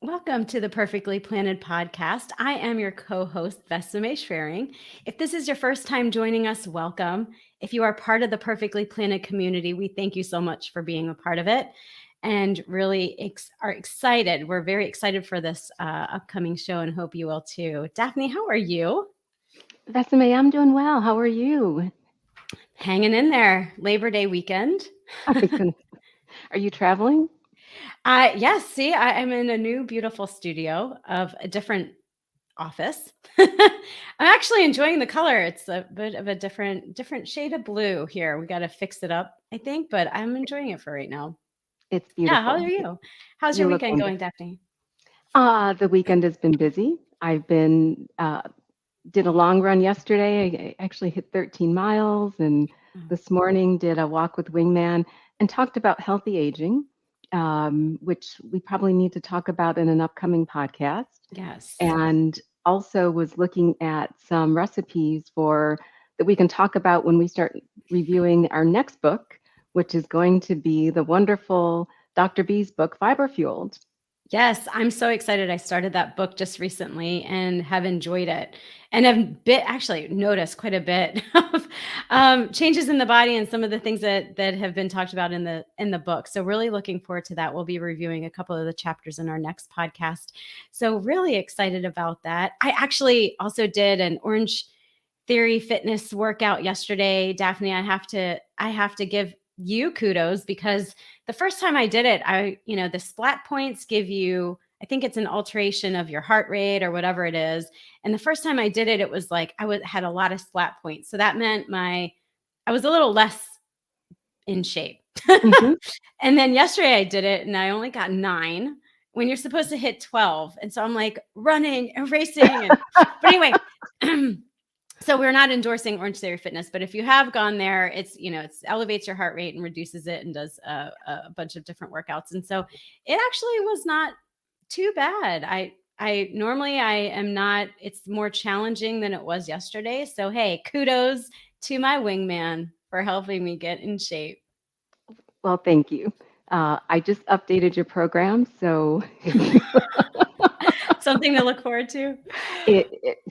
Welcome to the Perfectly Planted podcast. I am your co-host, Vesame Schwerin. If this is your first time joining us, welcome. If you are part of the Perfectly Planted community, we thank you so much for being a part of it and really are excited. We're very excited for this upcoming show and hope you will too. Daphne, how are you? Vesame, I'm doing well. How are you? Hanging in there. Labor Day weekend. I was gonna, are you traveling? Yes, see, I'm in a new beautiful studio of a different office. I'm actually enjoying the color. It's a bit of a different shade of blue here. We got to fix it up, I think, but I'm enjoying it for right now. It's Yeah, how are beautiful. you? How's your You look weekend going, wonderful. Daphne? The weekend has been busy. I've been did a long run yesterday. I actually hit 13 miles, and Oh, this morning did a walk with Wingman and talked about healthy aging, which we probably need to talk about in an upcoming podcast. yes. And also was looking at some recipes for that we can talk about when we start reviewing our next book, which is going to be the wonderful Dr. B's book, Fiber Fueled. Yes, I'm so excited. I started that book just recently and have enjoyed it, and have bit actually noticed quite a bit of changes in the body and some of the things that have been talked about in the book. So really looking forward to that. We'll be reviewing a couple of the chapters in our next podcast. So really excited about that. I actually also did an Orange Theory fitness workout yesterday. Daphne, I have to give you kudos because the first time I did it, the splat points give you, I think it's an alteration of your heart rate or whatever it is. And the first time I did it, it was like had a lot of splat points. So that meant I was a little less in shape. Hmm. And then yesterday I did it and I only got 9 when you're supposed to hit 12. And so I'm like running and racing but anyway, so we're not endorsing Orange Theory Fitness, but if you have gone there, it's elevates your heart rate and reduces it and does a bunch of different workouts. And so it actually was not too bad. I normally I am not. It's more challenging than it was yesterday. So hey, kudos to my wingman for helping me get in shape. Well, thank you. I just updated your program, so if you, Something to look forward to.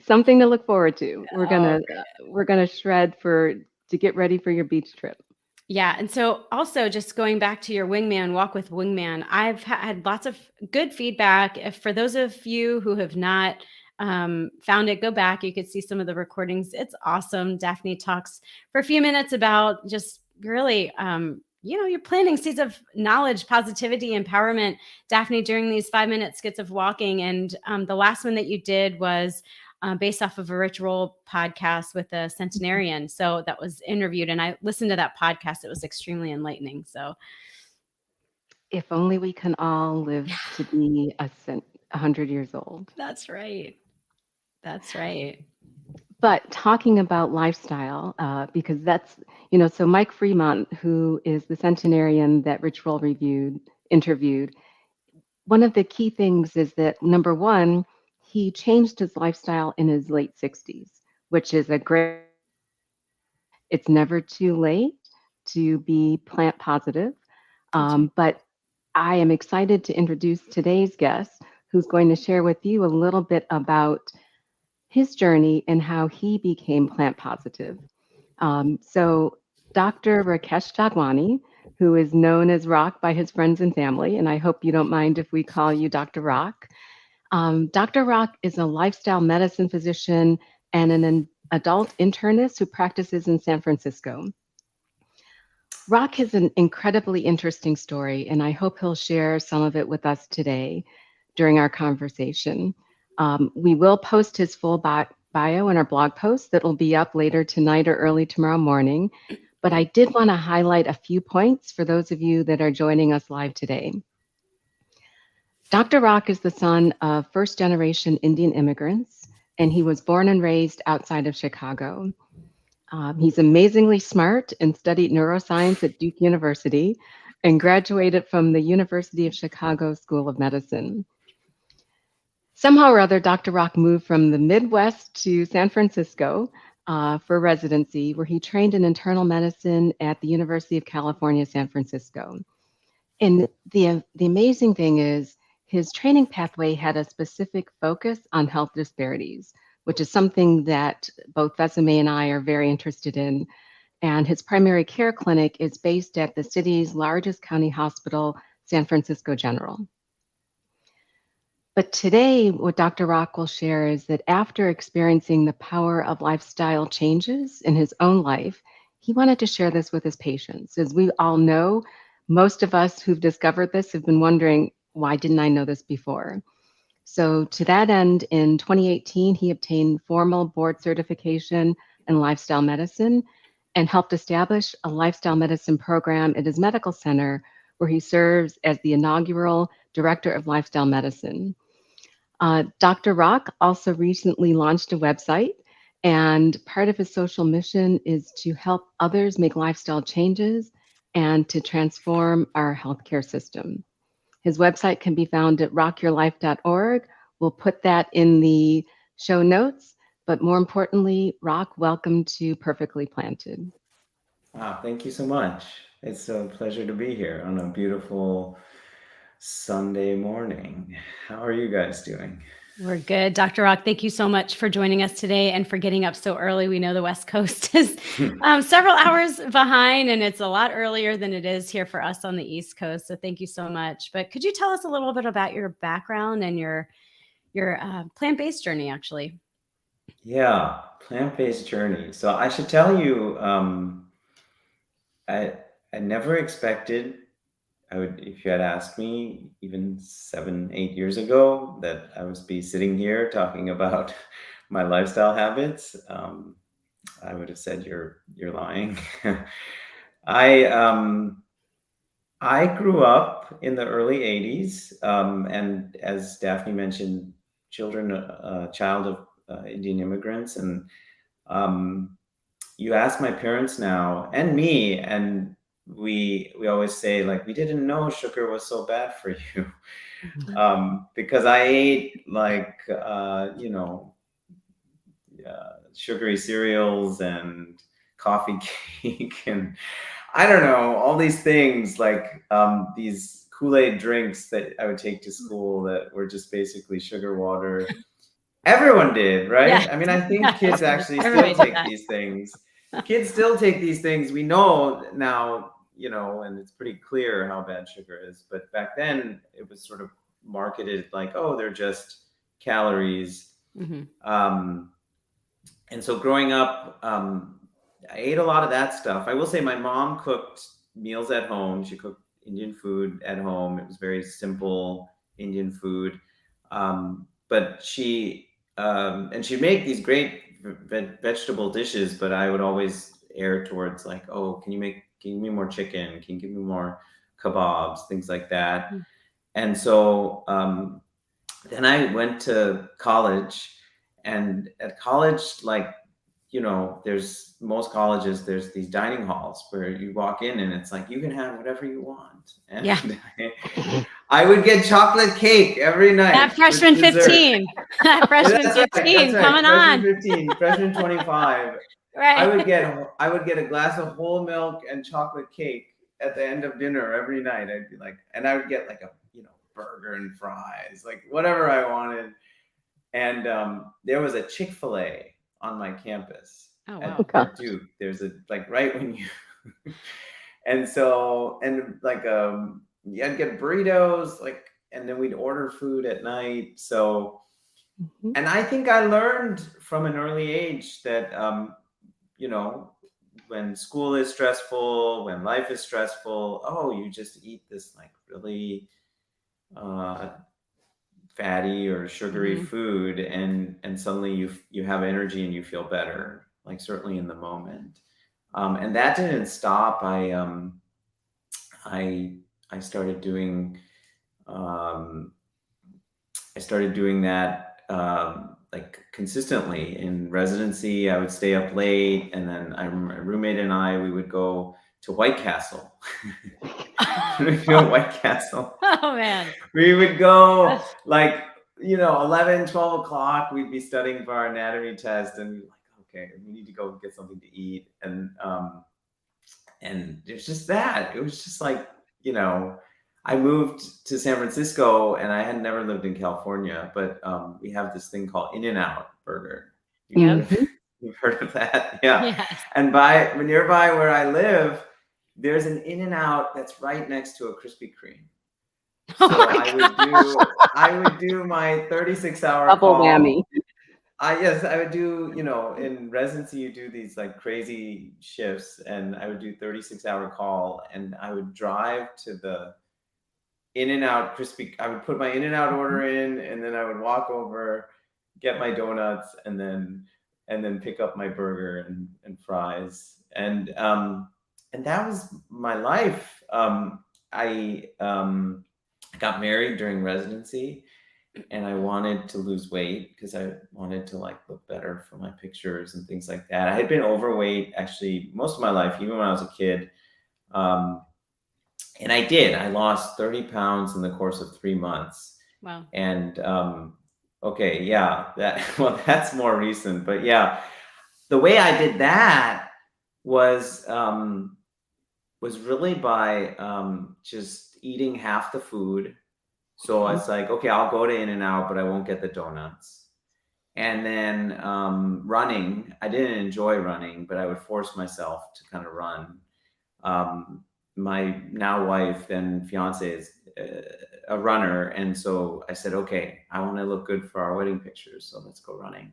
something to look forward to. Oh, We're gonna shred for to get ready for your beach trip. yeah. And so, also, just going back to your wingman walk with wingman, I've had lots of good feedback. If for those of you who have not found it, go back. You could see some of the recordings. It's awesome. Daphne talks for a few minutes about just really, you're planting seeds of knowledge, positivity, empowerment, Daphne, during these 5 minute skits of walking. And the last one that you did was based off of a ritual podcast with a centenarian. So that was interviewed, and I listened to that podcast. It was extremely enlightening. So, If only we can all live yeah, to be 100 years old. that's right. That's right. But talking about lifestyle, because so Mike Fremont, who is the centenarian that Ritual interviewed, one of the key things is that number one, he changed his lifestyle in his late 60s, which is a great. It's never too late to be plant positive. That's right. But I am excited to introduce today's guest, who's going to share with you a little bit about his journey and how he became plant positive. So, Dr. Rakesh Jotwani, who is known as Rock by his friends and family, and I hope you don't mind if we call you Dr. Rock. Dr. Rock is a lifestyle medicine physician and an adult internist who practices in San Francisco. Rock has an incredibly interesting story, and I hope he'll share some of it with us today during our conversation. We will post his full bio in our blog post that will be up later tonight or early tomorrow morning. But I did want to highlight a few points for those of you that are joining us live today. Dr. Rock is the son of first generation Indian immigrants, and he was born and raised outside of Chicago. He's amazingly smart and studied neuroscience at Duke University and graduated from the University of Chicago School of Medicine. Somehow or other, Dr. Rock moved from the Midwest to San Francisco for residency, where he trained in internal medicine at the University of California, San Francisco. And the amazing thing is, his training pathway had a specific focus on health disparities, which is something that both Besame and I are very interested in. And his primary care clinic is based at the city's largest county hospital, San Francisco General. But today, what Dr. Rock will share is that after experiencing the power of lifestyle changes in his own life, he wanted to share this with his patients. As we all know, most of us who've discovered this have been wondering, why didn't I know this before? So, to that end, in 2018, he obtained formal board certification in lifestyle medicine and helped establish a lifestyle medicine program at his medical center, where he serves as the inaugural director of lifestyle medicine. Dr. Rock also recently launched a website, and part of his social mission is to help others make lifestyle changes and to transform our healthcare system. His website can be found at rockyourlife.org. We'll put that in the show notes. But more importantly, Rock, welcome to Perfectly Planted. Wow, thank you so much. It's a pleasure to be here on a beautiful Sunday morning. How are you guys doing? We're good. Dr. Rock, thank you so much for joining us today and for getting up so early. We know the West Coast is several hours behind, and it's a lot earlier than it is here for us on the East Coast. So thank you so much. But could you tell us a little bit about your background and your plant-based journey, actually? Yeah, plant-based journey. So I should tell you, I I never expected I would, if you had asked me even 7, 8 years ago, that I would be sitting here talking about my lifestyle habits. I would have said you're lying. I I grew up in the early 80s, and as Daphne mentioned, child of Indian immigrants. And um, you ask my parents now and me, and we always say, like, we didn't know sugar was so bad for you. Because I ate, like, sugary cereals and coffee cake and I don't know, all these things, like these Kool-Aid drinks that I would take to school that were just basically sugar water. Everyone did, Yeah. right? I mean, I think kids actually still Everybody did take that. these things. Kids still take these things. We know now, and it's pretty clear how bad sugar is. But back then, it was sort of marketed like, oh, they're just calories. Mhm. And so growing up, I ate a lot of that stuff. I will say my mom cooked meals at home. She cooked Indian food at home. It was very simple Indian food. But and she'd make these great vegetable dishes, but I would always err towards like, oh, can you give me more chicken? Can you give me more kebabs? Things like that. Mm. And so then I went to college, and at college, like, there's most colleges, there's these dining halls where you walk in and it's like, you can have whatever you want. And Yeah. I would get chocolate cake every night That with freshman dessert. 15. That freshman That's right. 15 That's right. coming Freshman on. 15, freshman 25. I Right. would get a glass of whole milk and chocolate cake at the end of dinner every night. I'd be like, and I would get like a burger and fries, like whatever I wanted. And there was a Chick-fil-A on my campus Oh, at, wow. at Duke. There's a, like, right when you and so, and like yeah, I'd get burritos, like, and then we'd order food at night. So, and I think I learned from an early age that you know when school is stressful, when life is stressful, oh, you just eat this like really uh fatty or sugary Mhm. food, and suddenly you have energy and you feel better, like certainly in the moment. And that didn't stop. I started doing um, that like consistently in residency. I would stay up late, and then my roommate and we would go to White Castle. We go White Castle. Oh, man. We would go like 11, 12 o'clock. We'd be studying for our anatomy test, and we'd be like, okay, we need to go get something to eat. And it's just that it was just like, you know I moved to San Francisco, and I had never lived in California, but we have this thing called In-N-Out Burger. You've heard Yep. of, you've heard of that? Yeah. Yes. And nearby where I live, there's an In-N-Out that's right next to a Krispy Kreme. Oh So my I would do my 36-hour Double call. whammy. I would do, in residency, you do these like crazy shifts, and I would do 36-hour call, and I would drive to the In-N-Out crispy. I would put my In-N-Out order in, and then I would walk over, get my donuts, and then pick up my burger and fries. And that was my life. I got married during residency, and I wanted to lose weight because I wanted to like look better for my pictures and things like that. I had been overweight actually most of my life, even when I was a kid. And I did. I lost 30 pounds in the course of 3 months. Wow. And okay, yeah, that's more recent. But yeah, the way I did that was really by just eating half the food. So Mhm. it's like, okay, I'll go to In-N-Out, but I won't get the donuts. And then running. I didn't enjoy running, but I would force myself to kind of run. My now wife and fiance is a runner, and so I said, okay, I want to look good for our wedding pictures, so let's go running.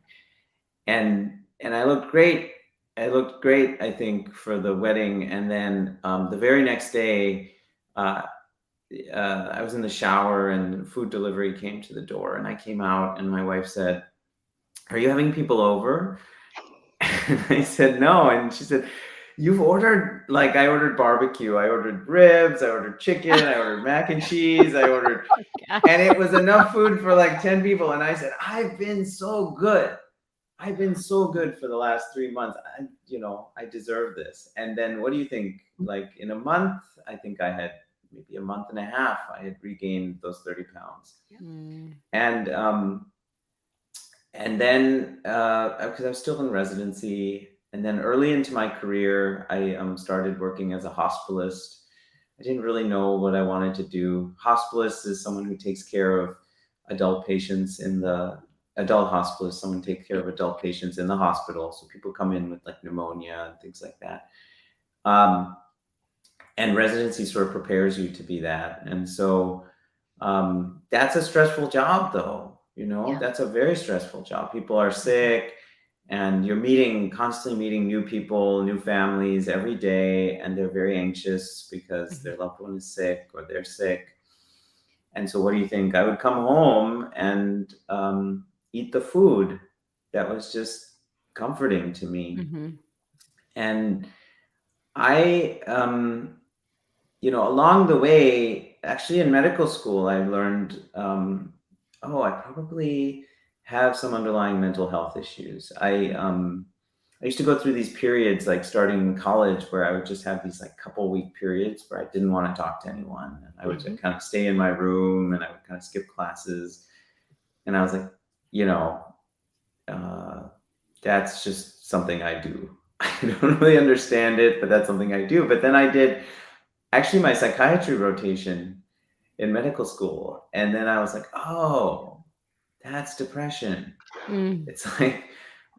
And I looked great. I looked great, I think, for the wedding. And then the very next day, I was in the shower, and food delivery came to the door, and I came out, and my wife said, "Are you having people over?" And I said, "No." And she said, "You've ordered, like, I ordered barbecue, I ordered ribs, I ordered chicken, I ordered mac and cheese, I ordered," God. and it was enough food for like 10 people. And I said, I've been so good. I've been so good for the last 3 months. I deserve this. And then what do you think? Like in a month, I think I had maybe a month and a half, I had regained those 30 pounds. Mm. And then because I was still in residency, and then early into my career, I started working as a hospitalist. I didn't really know what I wanted to do. Hospitalist is someone who takes care of adult patients in the adult hospitalist. Someone takes care of adult patients in the hospital. So people come in with like pneumonia and things like that. And residency sort of prepares you to be that. And so that's a stressful job, though. Yeah. That's a very stressful job. People are sick, and you're constantly meeting new people, new families every day, and they're very anxious because their loved one is sick or they're sick. And so what do you think? I would come home and eat the food that was just comforting to me. Mm-hmm. And I, along the way, actually in medical school, I learned, I probably have some underlying mental health issues. I used to go through these periods, like starting in college, where I would just have these like couple week periods where I didn't want to talk to anyone. And I would kind of stay in my room, and I would kind of skip classes. And I was like, that's just something I do. I don't really understand it, but that's something I do. But then I did actually my psychiatry rotation in medical school. And then I was like, oh, that's depression. Mm. It's like,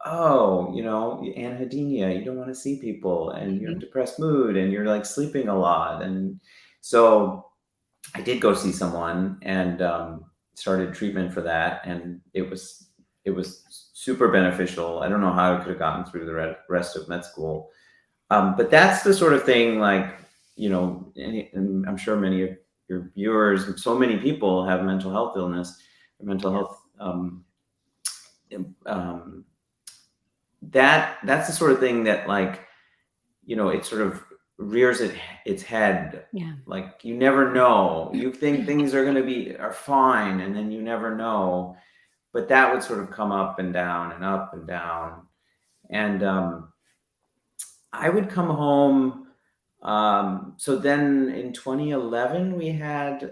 oh, anhedonia, you don't want to see people, and you're in depressed mood, and you're like sleeping a lot. And so I did go see someone and started treatment for that. And it was super beneficial. I don't know how I could have gotten through the rest of med school. But that's the sort of thing, like, and I'm sure many of your viewers, so many people have mental health illness, or mental health. That's the sort of thing that, like, it sort of rears its head. Yeah. Like, you never know. You think things are fine, and then you never know. But that would sort of come up and down and up and down. And I would come home. So then in 2011, we had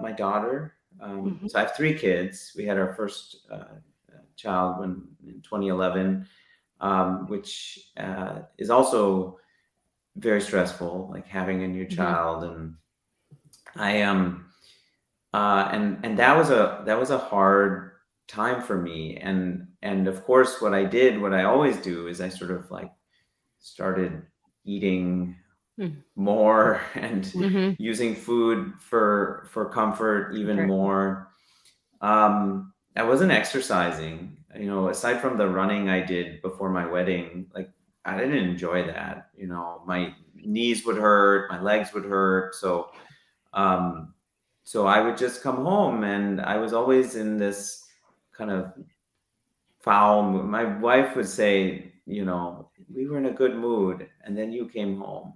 my daughter. So I have 3 kids. We had our first child in 2011, which is also very stressful, like having a new child. I and that was a hard time for me. And of course, what I always do is I sort of like started eating Mm. more and Mhm. using food for comfort even Comfort. more. I wasn't exercising, aside from the running I did before my wedding. Like, I didn't enjoy that. My knees would hurt, my legs would hurt. Um, so I would just come home, and I was always in this kind of foul mood. My wife would say, we were in a good mood, and then you came home.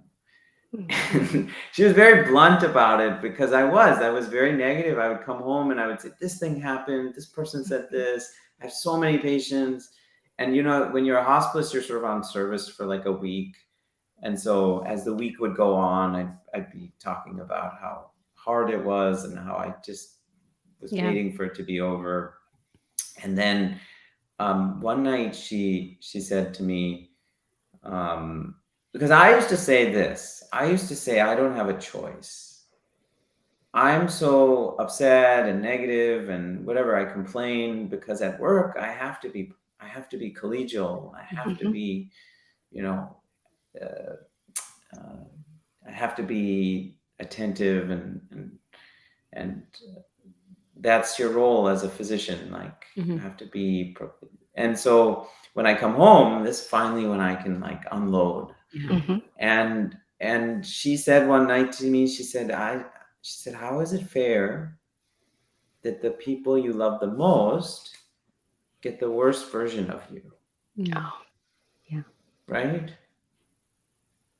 And she was very blunt about it, because I was very negative. I would come home and I would say, this thing happened, this person said this, I have so many patients. And when you're a hospice, you're sort of on service for like a week. And so as the week would go on, I'd be talking about how hard it was and how I just was Yeah. waiting for it to be over. And then one night she said to me, because I used to say this. I used to say, I don't have a choice. I'm so upset and negative and whatever. I complain because at work I have to be collegial. I have to be, you know, uh, uh, I have to be attentive, and that's your role as a physician. Like, you Mhm. have to be. And so when I come home, this finally when I can like unload. Yeah. And she said one night to me, she said, how is it fair that the people you love the most get the worst version of you, Mm. Yeah. right?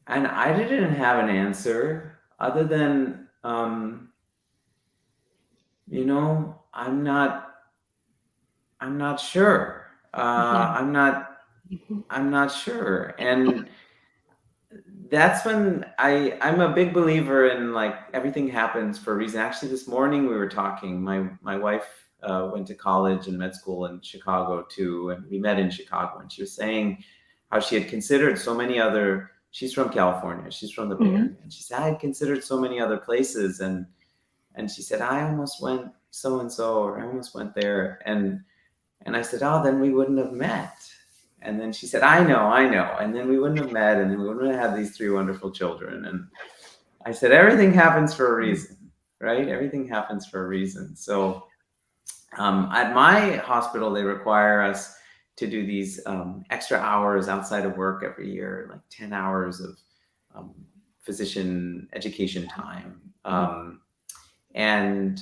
And I didn't have an answer other than, I'm not sure. Yeah. I'm not sure. And that's when I'm a big believer in, like, everything happens for a reason. Actually, this morning we were talking. My wife went to college and med school in Chicago too, and we met in Chicago. And she was saying how she had considered so many other. She's from California. She's from the Bay Mhm. Area, and she said, I had considered so many other places, and she said, I almost went so and so, or I almost went there, and I said, oh, then we wouldn't have met. And then she said, I know. And then we wouldn't have met, and then we wouldn't have had these three wonderful children. And I said, everything happens for a reason, right? Everything happens for a reason. So at my hospital, they require us to do these extra hours outside of work every year, like 10 hours of um, physician education time. And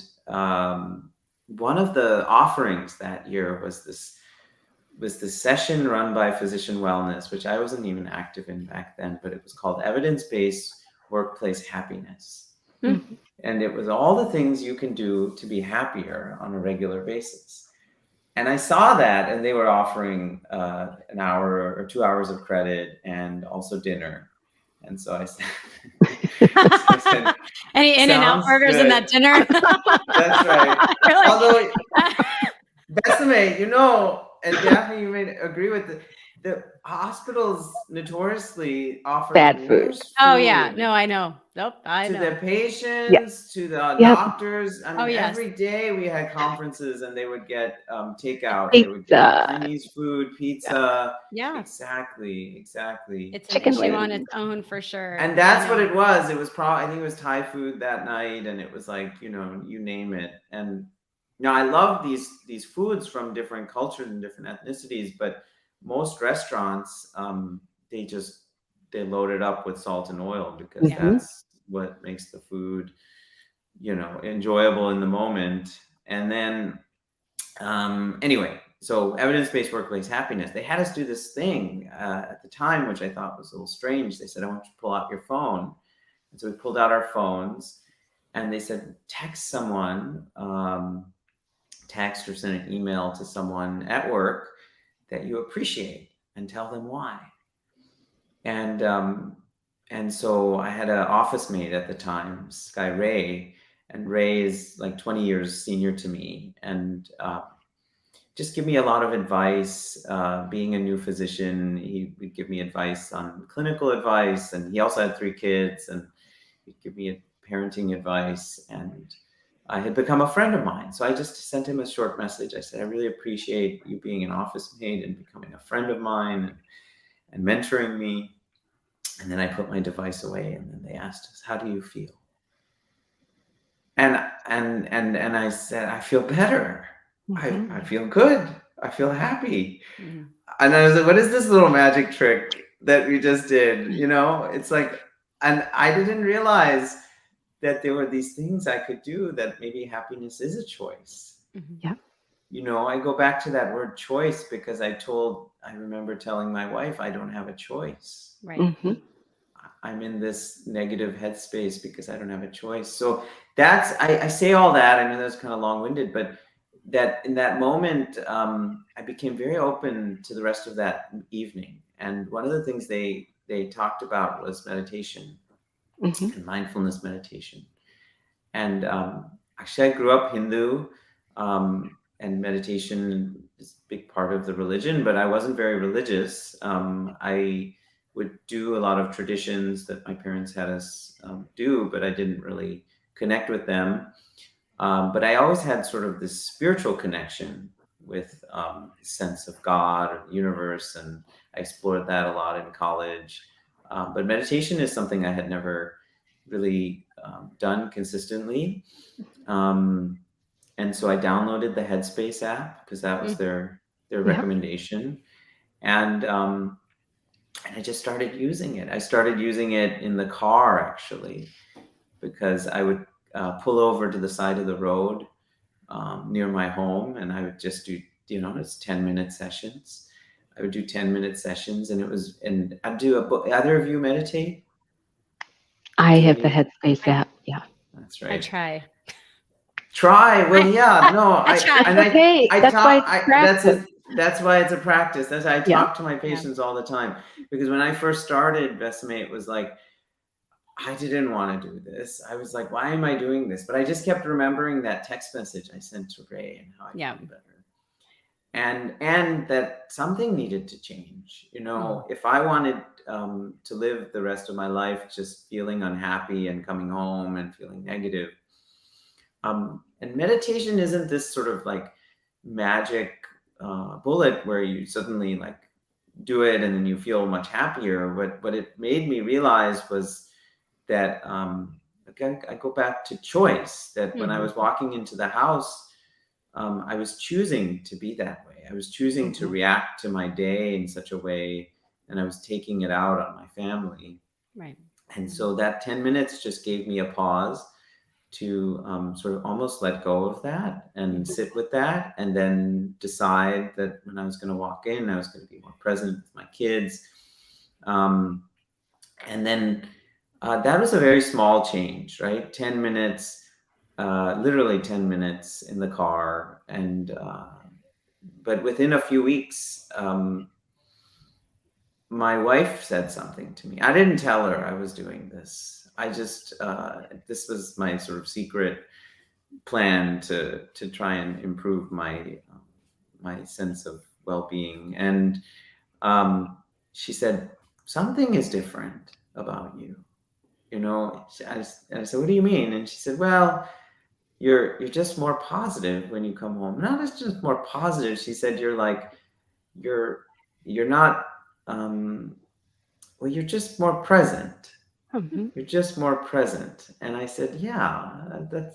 one of the offerings that year was this session run by Physician Wellness, which I wasn't even active in back then, but it was called Evidence-Based Workplace Happiness. Mm. And it was all the things you can do to be happier on a regular basis. And I saw that, and they were offering an hour or 2 hours of credit and also dinner. And so I said, Any In-N-Out sounds burgers in that good. dinner? That's right. You're like, Although, Besame, and Daphne, you may agree with the hospitals notoriously offer Bad the food. worst oh yeah, food no, I know. Nope, I to the know. Yeah. patients, to the Yep. doctors. I Oh mean, yes. every day we had conferences, and they would get takeout. They would get Pizza. Chinese food, pizza. Yeah. Exactly. It's an Chicken issue on wings. its own for sure. And I that's what know. it was. It was probably, I think it was Thai food that night, and it was like, you name it. And I love these foods from different cultures and different ethnicities, but most restaurants, they load it up with salt and oil, because Yeah. that's what makes the food, enjoyable in the moment. And then anyway, so evidence-based workplace happiness, they had us do this thing at the time, which I thought was a little strange. They said, I want you to pull out your phone. And so we pulled out our phones, and they said, text someone, text or send an email to someone at work that you appreciate, and tell them why. And so I had an office mate at the time, this guy Ray, and Ray is like 20 years senior to me, and just give me a lot of advice. Being a new physician, he would give me advice on clinical advice, and he also had 3 kids, and he'd give me parenting advice, and I had become a friend of mine. So I just sent him a short message. I said, I really appreciate you being an office mate and becoming a friend of mine and mentoring me. And then I put my device away, and then they asked us, how do you feel? And I said, I feel better. I feel good. I feel happy. Mhm. And I was like, what is this little magic trick that we just did? You know, it's like, and I didn't realize that there were these things I could do, that maybe happiness is a choice. Mhm. Yep. You know, I go back to that word choice because I remember telling my wife, I don't have a choice. Right. Mm-hmm. I'm in this negative headspace because I don't have a choice. So I say all that. I know that's kind of long-winded, but that in that moment, I became very open to the rest of that evening. And one of the things they talked about was meditation Mm-hmm. and mindfulness meditation. And actually, I grew up Hindu, and meditation is a big part of the religion, but I wasn't very religious. I would do a lot of traditions that my parents had us do, but I didn't really connect with them. But I always had sort of this spiritual connection with the sense of God or the universe, and I explored that a lot in college. But meditation is something I had never really done consistently. Um, and so I downloaded the Headspace app because that was their Yep. recommendation, and I just started using it. I started using it in the car, actually, because I would pull over to the side of the road near my home, and I would just do, it's 10-minute sessions. I would do 10-minute sessions, and I'd do a book. Either of you meditate? I Do have the any? Headspace I app. Yeah. That's I right. try. Try. Well, yeah, no, I try. That's okay. I That's why talk, it's practice. that's why it's a practice. I Yeah. talk to my patients all the time, because when I first started Besame, it was like, I didn't want to do this. I was like, why am I doing this? But I just kept remembering that text message I sent to Ray and how I Yeah. feel better. And that something needed to change. If I wanted to live the rest of my life just feeling unhappy and coming home and feeling negative, and meditation isn't this sort of like magic bullet where you suddenly like do it and then you feel much happier. What it made me realize was that again, I go back to choice. That when I was walking into the house, I was choosing to be that way. I was choosing to react to my day in such a way, and I was taking it out on my family. Right. And so that 10 minutes just gave me a pause to sort of almost let go of that and sit with that, and then decide that when I was going to walk in, I was going to be more present with my kids. And then that was a very small change, right? 10 minutes, literally 10 minutes in the car. But within a few weeks, my wife said something to me. I didn't tell her I was doing this. I just, this was my sort of secret plan to try and improve my sense of well-being. And she said, something is different about you. I said, what do you mean? And she said, well, you're just more positive when you come home. Not as just more positive. She said, you're not, well, you're just more present. Mm-hmm. You're just more present. And I said, yeah, that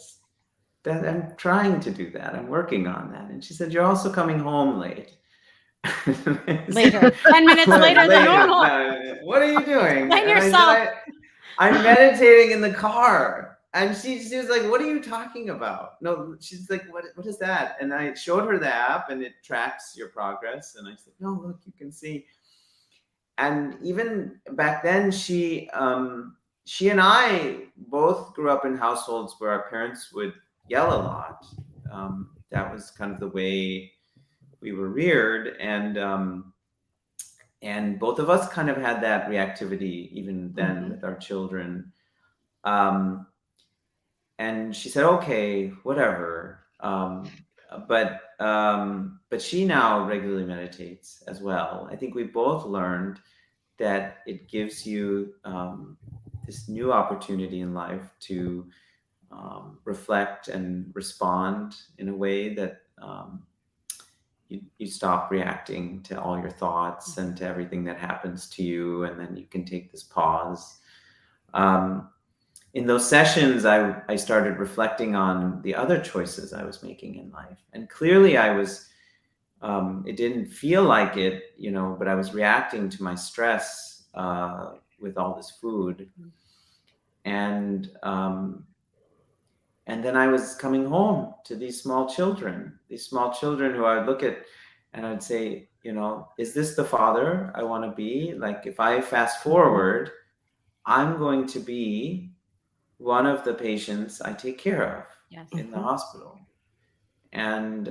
I'm trying to do that. I'm working on that. And she said, you're also coming home late. Later. 10 minutes later than normal. What are you doing? Blame And I yourself. said, I'm meditating in the car. And she was like, what are you talking about? No, she's like, what is that? And I showed her the app, and it tracks your progress. And I said, no, look, you can see. And even back then, she and I both grew up in households where our parents would yell a lot. That was kind of the way we were reared, and both of us kind of had that reactivity even then with our children. And she said, okay, whatever. But she now regularly meditates as well. I think we both learned that it gives you this new opportunity in life to reflect and respond in a way that you stop reacting to all your thoughts and to everything that happens to you, and then you can take this pause. In those sessions, I started reflecting on the other choices I was making in life, and clearly I was. It didn't feel like it, but I was reacting to my stress with all this food, and then I was coming home to these small children who I would look at and I'd say, is this the father I want to be? Like, if I fast forward, I'm going to be one of the patients I take care of in the hospital. And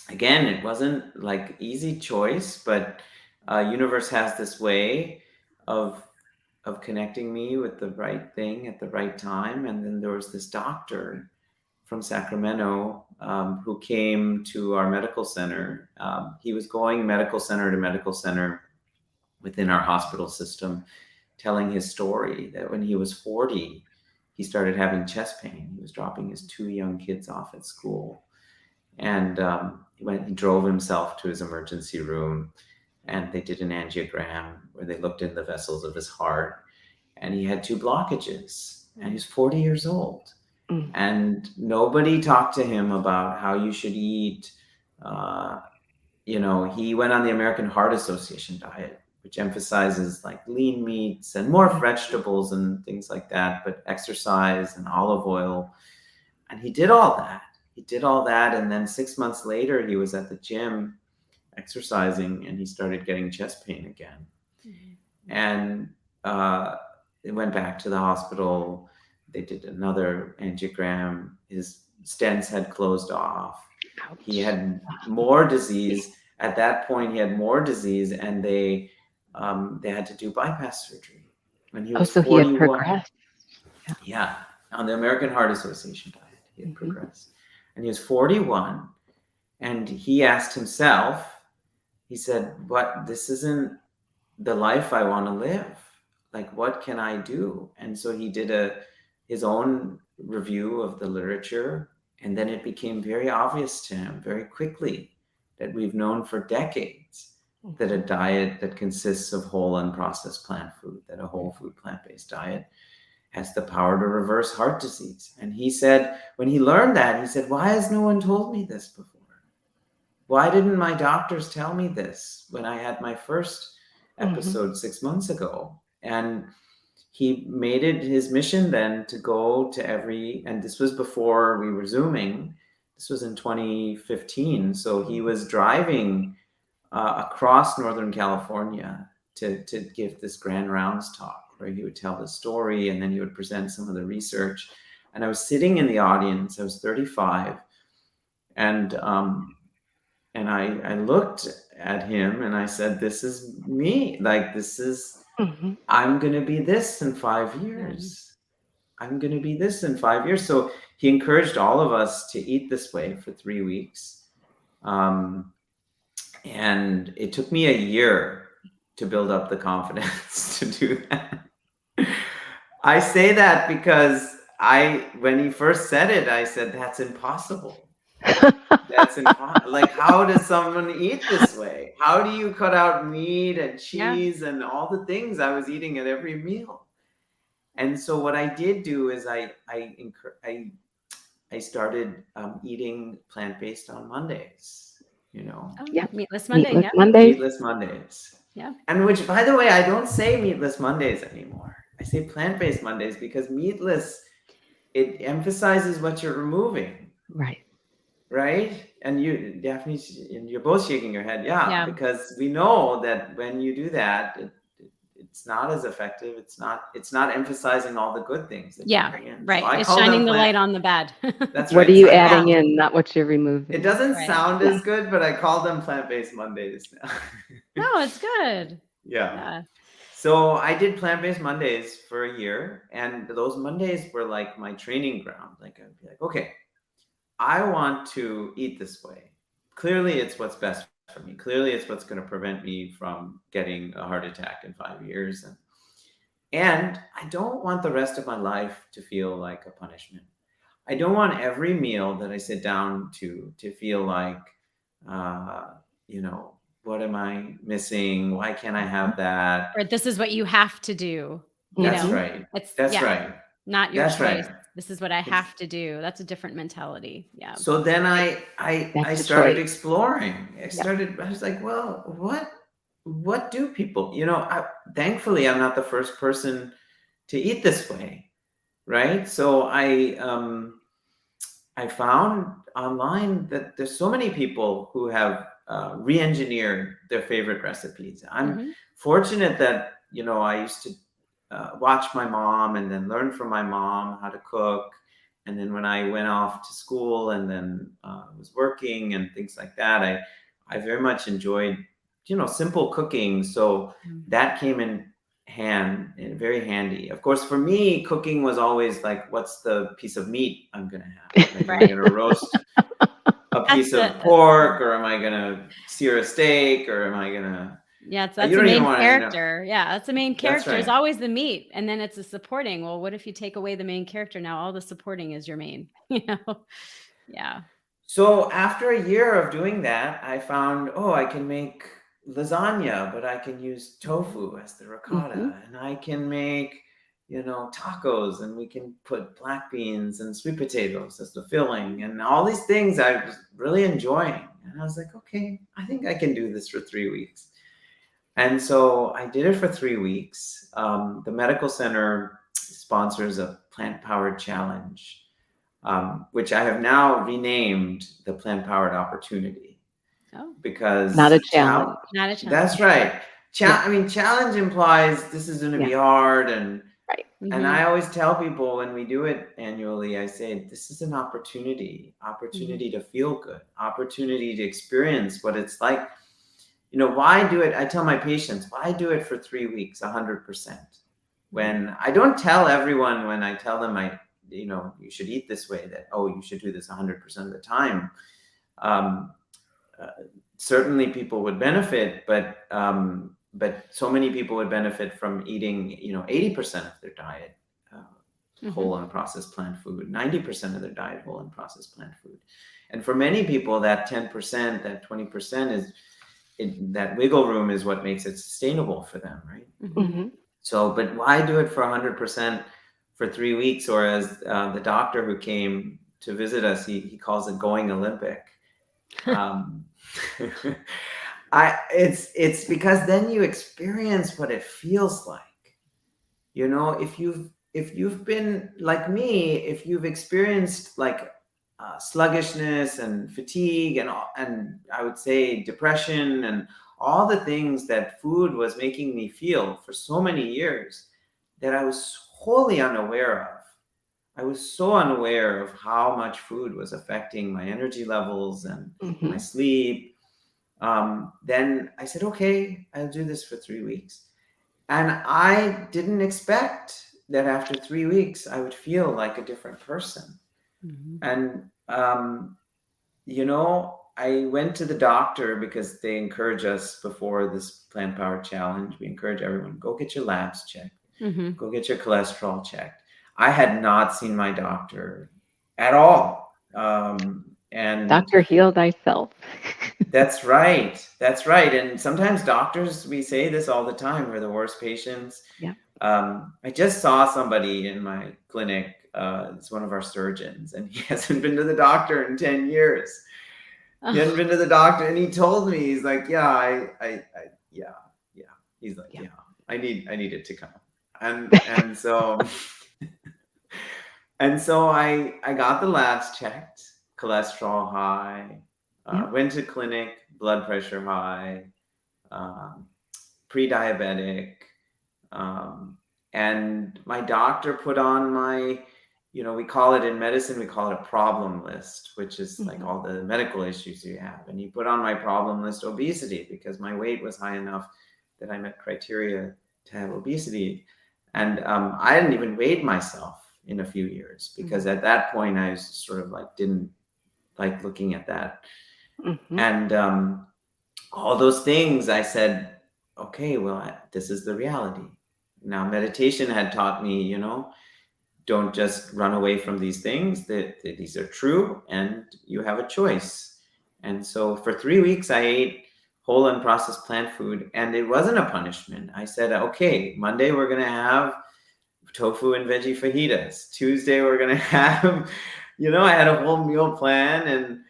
again, it wasn't like easy choice, but universe has this way of connecting me with the right thing at the right time. And then there was this doctor from Sacramento who came to our medical center. He was going medical center to medical center within our hospital system, telling his story that when he was 40, he started having chest pain. He was dropping his 2 young kids off at school. And he drove himself to his emergency room, and they did an angiogram where they looked in the vessels of his heart, and he had 2 blockages, and he was 40 years old. And nobody talked to him about how you should eat. He went on the American Heart Association diet, which emphasizes like lean meats and more vegetables and things like that, but exercise and olive oil. And he did all that. And then 6 months later, he was at the gym exercising, and he started getting chest pain again. And they went back to the hospital. They did another angiogram. His stents had closed off. Ouch. He had more disease. At that point, he had more disease, and they had to do bypass surgery when he was 41. He had progressed. Yeah, on the American Heart Association diet, he had progressed. And he was 41, and he asked himself, he said, this isn't the life I want to live. Like, what can I do? And so he did his own review of the literature, and then it became very obvious to him very quickly that we've known for decades that a diet that consists of whole unprocessed plant food, that a whole food plant-based diet has the power to reverse heart disease. And he said, when he learned that, he said, why has no one told me this before? Why didn't my doctors tell me this when I had my first episode 6 months ago? And he made it his mission then to go to and this was before we were Zooming. This was in 2015. So he was driving across Northern California to give this Grand Rounds talk, where he would tell the story and then he would present some of the research. And I was sitting in the audience. I was 35. And I looked at him and I said, this is me. Like, this is, I'm going to be this in 5 years. I'm going to be this in 5 years. So he encouraged all of us to eat this way for 3 weeks. And it took me a year to build up the confidence to do that. I say that because when he first said it, I said, that's impossible. That's impossible. Like, how does someone eat this way? How do you cut out meat and cheese and all the things I was eating at every meal? And so what I did do is I started eating plant-based on Mondays. Meatless Monday. Meatless Mondays. Yeah. And which, by the way, I don't say meatless Mondays anymore. I say plant-based Mondays, because meatless, it emphasizes what you're removing. Right? And you, Daphne, and you're both shaking your head. Yeah. Because we know that when you do that, it's not as effective. It's not emphasizing all the good things that you bring in. Right. So it's shining the light on the bad. That's what right. are you adding in, not what you're removing. It doesn't sound as good, but I call them plant-based Mondays now. No, it's good. Yeah. So I did plant-based Mondays for a year, and those Mondays were like my training ground. Like, I'd be like, okay, I want to eat this way. Clearly, it's what's best for me. Clearly, it's what's going to prevent me from getting a heart attack in 5 years. And I don't want the rest of my life to feel like a punishment. I don't want every meal that I sit down to feel like, uh, you know, what am I missing? Why can't I have that? Or this is what you have to do, you That's know? Mhm. right. It's That's yeah, right. not your That's choice. right. This is what I It's have to do. That's a different mentality. Yeah. so then Great. I That's a started choice. exploring. Yep. I was like, well, what do people, thankfully I'm not the first person to eat this way, right? So I found online that there's so many people who have re-engineered their favorite recipes. I'm Mhm. fortunate that I used to watch my mom and then learn from my mom how to cook. And then when I went off to school and then was working and things like that, I very much enjoyed simple cooking. So Mm. that came in very handy. Of course, for me, cooking was always like, what's the piece of meat I'm gonna have? Like, am I Right. gonna roast a That's piece the of pork, or am I gonna sear a steak, or am I gonna? Yeah, it's You that's the don't even main want to know. character. Yeah, that's the main That's character is right. always the meat, and then it's a supporting. Well, what if you take away the main character? Now all the supporting is your main, you know? Yeah. So after a year of doing that, I found, oh, I can make lasagna, but I can use Mhm. tofu as the Mhm. ricotta, and I can make, tacos, and we can put black beans and sweet potatoes as the filling, and all these things I was really enjoying. And I was like, okay, I think I can do this for 3 weeks. And so I did it for 3 weeks. The medical center sponsors a plant powered challenge, which I have now renamed the Plant Powered Opportunity, Oh, Not a because challenge. not a challenge. that's right. Yeah. I mean, challenge implies this is going to Yeah. be hard, Right. and Mhm. I always tell people when we do it annually, I say this is an Mhm. opportunity to feel good, opportunity to experience what it's like. Why do it? I tell my patients, why do it for 3 weeks, 100%? Mhm. When I don't tell everyone, when I tell them you should eat this way, that, oh, you should do this 100% of the time. Um, uh, Certainly people would benefit, but so many people would benefit from eating, 80% of their diet uh, whole Mhm. and processed plant food, 90% of their diet whole and processed plant food. And for many people, that 10%, that 20% that wiggle room is what makes it sustainable for them, right? Mhm. Mhm. So, but why do it for 100% for 3 weeks? Or as the doctor who came to visit us, he calls it going Olympic. Um, it's because then you experience what it feels like. If you've been like me, if you've experienced like sluggishness and fatigue and I would say depression and all the things that food was making me feel for so many years that I was wholly unaware of. I was so unaware of how much food was affecting my energy levels and my Mhm. sleep. Then I said, okay, I'll do this for 3 weeks. And I didn't expect that after 3 weeks, I would feel like a different person. Mhm. And, I went to the doctor because they encourage us before this plant powered challenge. We encourage everyone, go get your labs checked, Mhm. go get your cholesterol checked. I had not seen my doctor at all. And Doctor, heal thyself. that's right. That's right. And sometimes doctors, we say this all the time, are the worst patients. Yep. I just saw somebody in my clinic. It's one of our surgeons, and he hasn't been to the doctor in 10 years. He hadn't Oh, been to the doctor, and he told me, he's like, yeah, yeah, yeah. He's like, Yeah. yeah, I need it to come. And so, I got the labs checked, cholesterol high, Yep. went to clinic, blood pressure high, um, pre-diabetic. Um, and my doctor put on my, we call it in medicine, we call it a problem list, which is like Mhm. all the medical issues you have. And he put on my problem list obesity because my weight was high enough that I met criteria to have obesity. And I hadn't even weighed myself in a few years because mhm. at that point I was sort of like, didn't like looking at that. Mhm. And all those things, I said, okay, well, this is the reality. Now, meditation had taught me, don't just run away from these things, that these are true and you have a choice. And so for 3 weeks, I ate whole unprocessed plant food, and it wasn't a punishment. I said, okay, Monday, we're going to have tofu and veggie fajitas. Tuesday, we're going to have, I had a whole meal plan.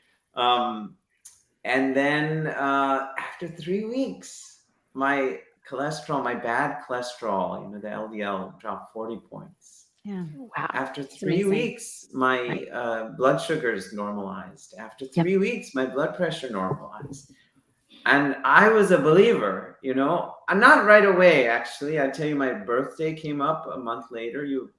And then after 3 weeks, my bad cholesterol, the LDL dropped 40 points. Yeah. Wow. After It's 3 amazing. weeks, my blood sugars normalized. After 3 weeks, my blood pressure normalized. And I was a believer, I'm not right away, actually. I tell you, my birthday came up a month later. You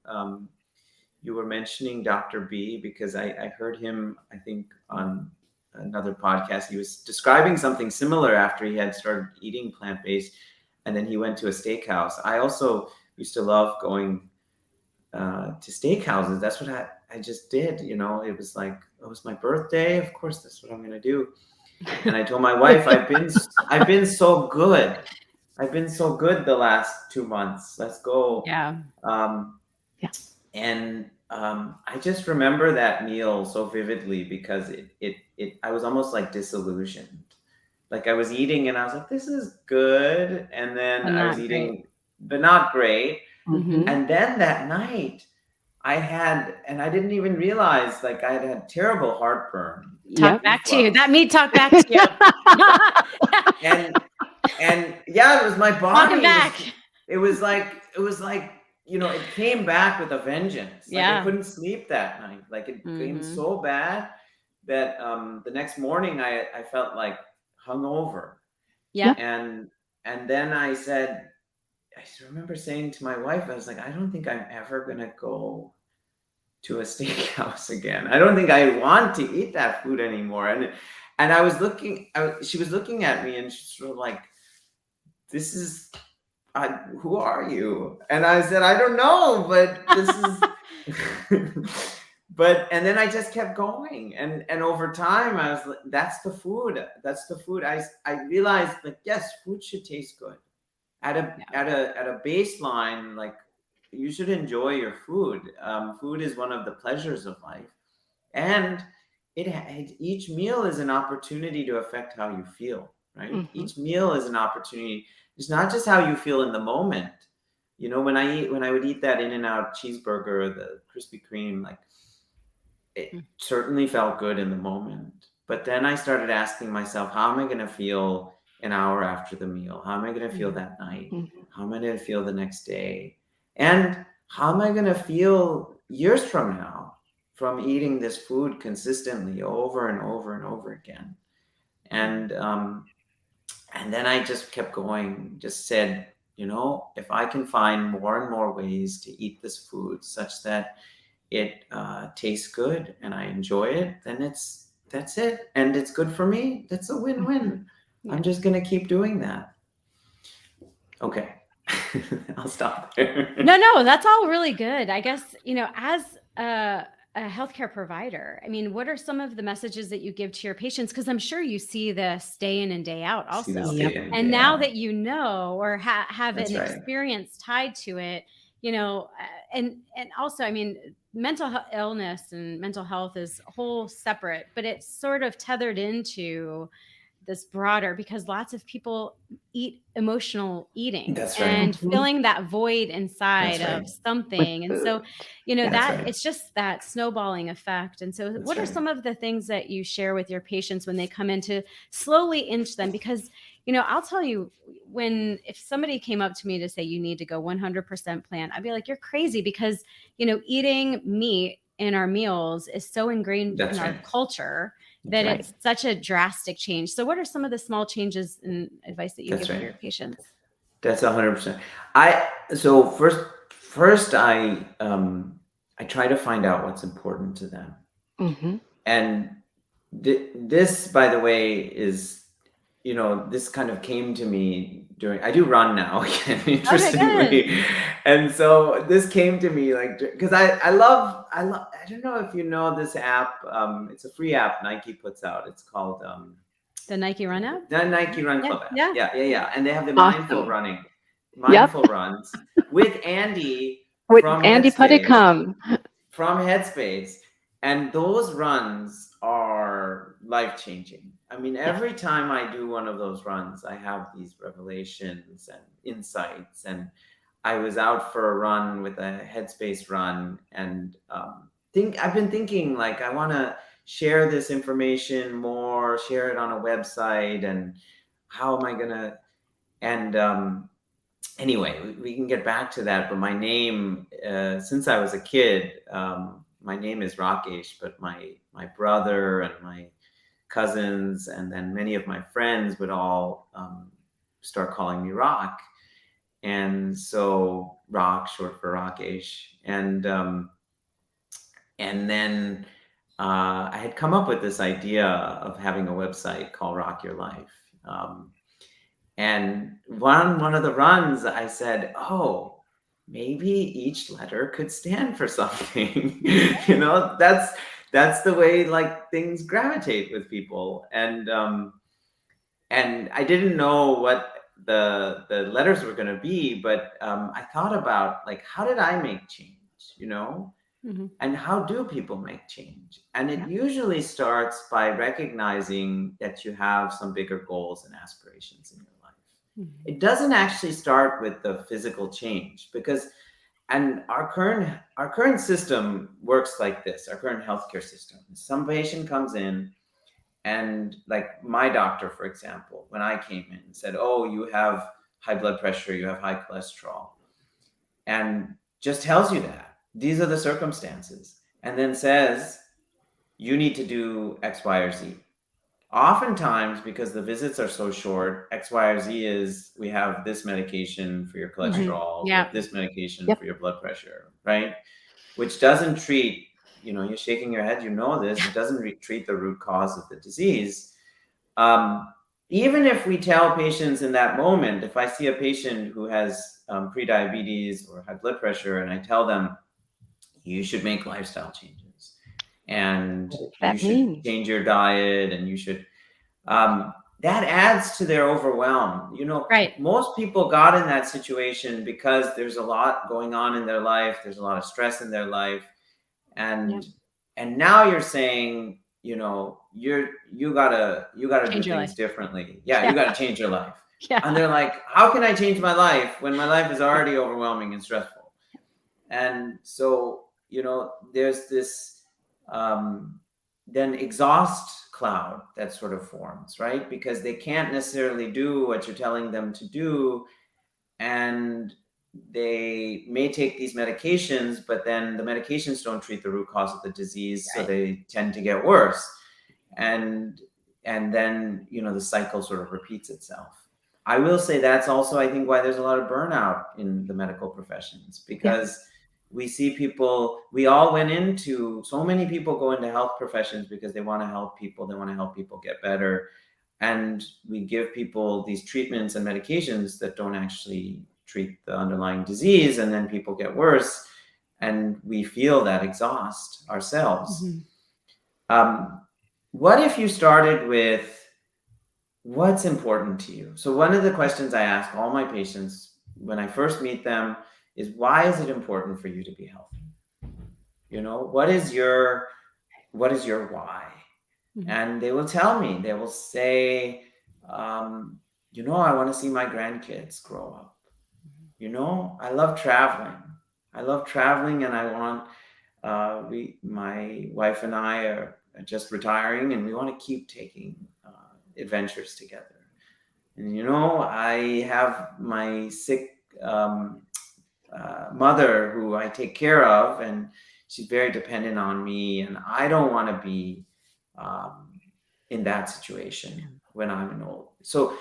were mentioning Dr. B, because I heard him, I think, on another podcast. He was describing something similar after he had started eating plant-based, and then he went to a steakhouse. I also used to love going to steakhouses. That's what I just did. It was like, it was my birthday. Of course, that's what I'm going to do. And I told my wife, I've been so good. I've been so good the last 2 months. Let's go. Yeah. And I just remember that meal so vividly, because I was almost like disillusioned. Like I was eating and I was like, this is good. And then But I was not eating, great. but not great. Mhm. And then that night and I didn't even realize, like, I had terrible heartburn. Talk back to you. That meat talk back to you. And yeah, it was my body. Welcome back. It was like, it came back with a vengeance. Like Yeah. I couldn't sleep that night. Like it came so bad that the next morning I felt like hungover. Yeah. And then I remember saying to my wife, I was like, I don't think I'm ever gonna go to a steakhouse again. I don't think I want to eat that food anymore. And I was looking, she was looking at me, and she's sort of like, this is, who are you? And I said, I don't know, but this is, and then I just kept going. And over time, I was like, that's the food. I realized, like, yes, food should taste good. At a baseline, like, you should enjoy your food. Food is one of the pleasures of life, and each meal is an opportunity to affect how you feel. Right? Mm-hmm. Each meal is an opportunity. It's not just how you feel in the moment. When I would eat that In-N-Out cheeseburger, the Krispy Kreme, like, it certainly felt good in the moment. But then I started asking myself, how am I going to feel an hour after the meal? How am I going to feel that night? How am I going to feel the next day? And how am I going to feel years from now from eating this food consistently over and over and over again? And then I just kept going, just said, if I can find more and more ways to eat this food such that it tastes good and I enjoy it, then that's it. And it's good for me. That's a win-win. I'm just going to keep doing that. Okay. I'll stop there. No, that's all really good. I guess, as a healthcare provider, I mean, what are some of the messages that you give to your patients? Because I'm sure you see this day in and day out also. And now that you know, or have an experience tied to it, and also, I mean, mental illness and mental health is whole separate, but it's sort of tethered into this broader, because lots of people eat emotional eating. That's right. And filling that void inside of something. And so, it's just that snowballing effect. And so what are some of the things that you share with your patients when they come in to slowly inch them? Because, I'll tell you, if somebody came up to me to say, you need to go 100% plant, I'd be like, you're crazy, because, eating meat in our meals is so ingrained in our culture that it's such a drastic change. So what are some of the small changes and advice that you give to your patients? That's 100%. So first I try to find out what's important to them. Mm-hmm. And this, by the way, is, this kind of came to me I do run now, again, interestingly. Okay, and so this came to me, like, because I love, I don't know if you know this app. It's a free app Nike puts out. It's called the Nike Run app? The Nike Run Club app. Yeah. And they have the mindful running. mindful runs with Andy With from Andy Headspace. Putticum. From Headspace. And those runs are life-changing. I mean, every time I do one of those runs, I have these revelations and insights. And I was out for a run with a Headspace run, and I've been thinking, like, I want to share this information more, share it on a website, and how am I gonna? And anyway, we can get back to that. But my name, since I was a kid, my name is Rakesh, but my brother and my cousins, and then many of my friends would all start calling me Rock. And so Rock, short for Rakesh. And then I had come up with this idea of having a website called Rock Your Life. And one of the runs, I said, oh, maybe each letter could stand for something. You know, that's the way, like, things gravitate with people. And I didn't know what the letters were going to be, but I thought about, like, how did I make change, you know? Mhm. And how do people make change? And it Yeah. usually starts by recognizing that you have some bigger goals and aspirations in your life. Mhm. It doesn't actually start with the physical change, because and our current system works like this. Our current healthcare system, some patient comes in, and, like, my doctor, for example, when I came in, said, oh, you have high blood pressure, you have high cholesterol, and just tells you that these are the circumstances, and then says you need to do X, Y, or Z. Oftentimes, because the visits are so short, X, Y, or Z is, we have this medication for your cholesterol, we Yeah. have this medication Yep. for your blood pressure, right? Which doesn't treat, you know, you're shaking your head, you know this, it doesn't treat the root cause of the disease. Even if we tell patients in that moment, if I see a patient who has prediabetes or high blood pressure, and I tell them, you should make lifestyle changes, and What does you that should mean? change your diet, and you should, that adds to their overwhelm. You know, Right. most people got in that situation because there's a lot going on in their life. There's a lot of stress in their life. And now you're saying, you know, you gotta do Change your things life. differently. Yeah, Yeah. you gotta change your life. Yeah. And they're like, how can I change my life when my life is already overwhelming and stressful? And so, you know, there's this then exhaust cloud that sort of forms, right? Because they can't necessarily do what you're telling them to do, and they may take these medications, but then the medications don't treat the root cause of the disease, so Right. they tend to get worse. And then, you know, the cycle sort of repeats itself. I will say that's also, I think, why there's a lot of burnout in the medical professions, because we see people, we all went into, so many people go into health professions because they want to help people, they want to help people get better. And we give people these treatments and medications that don't actually treat the underlying disease, and then people get worse, and we feel that exhaust ourselves. What if you started with what's important to you? So one of the questions I ask all my patients when I first meet them is, why is it important for you to be healthy? You know, what is your why? And they will tell me, they will say, you know, I want to see my grandkids grow up. You know, I love traveling. And I want, my wife and I are just retiring, and we want to keep taking adventures together. And, you know, I have my sick mother who I take care of, and she's very dependent on me, and I don't want to be in that situation when I'm an old. So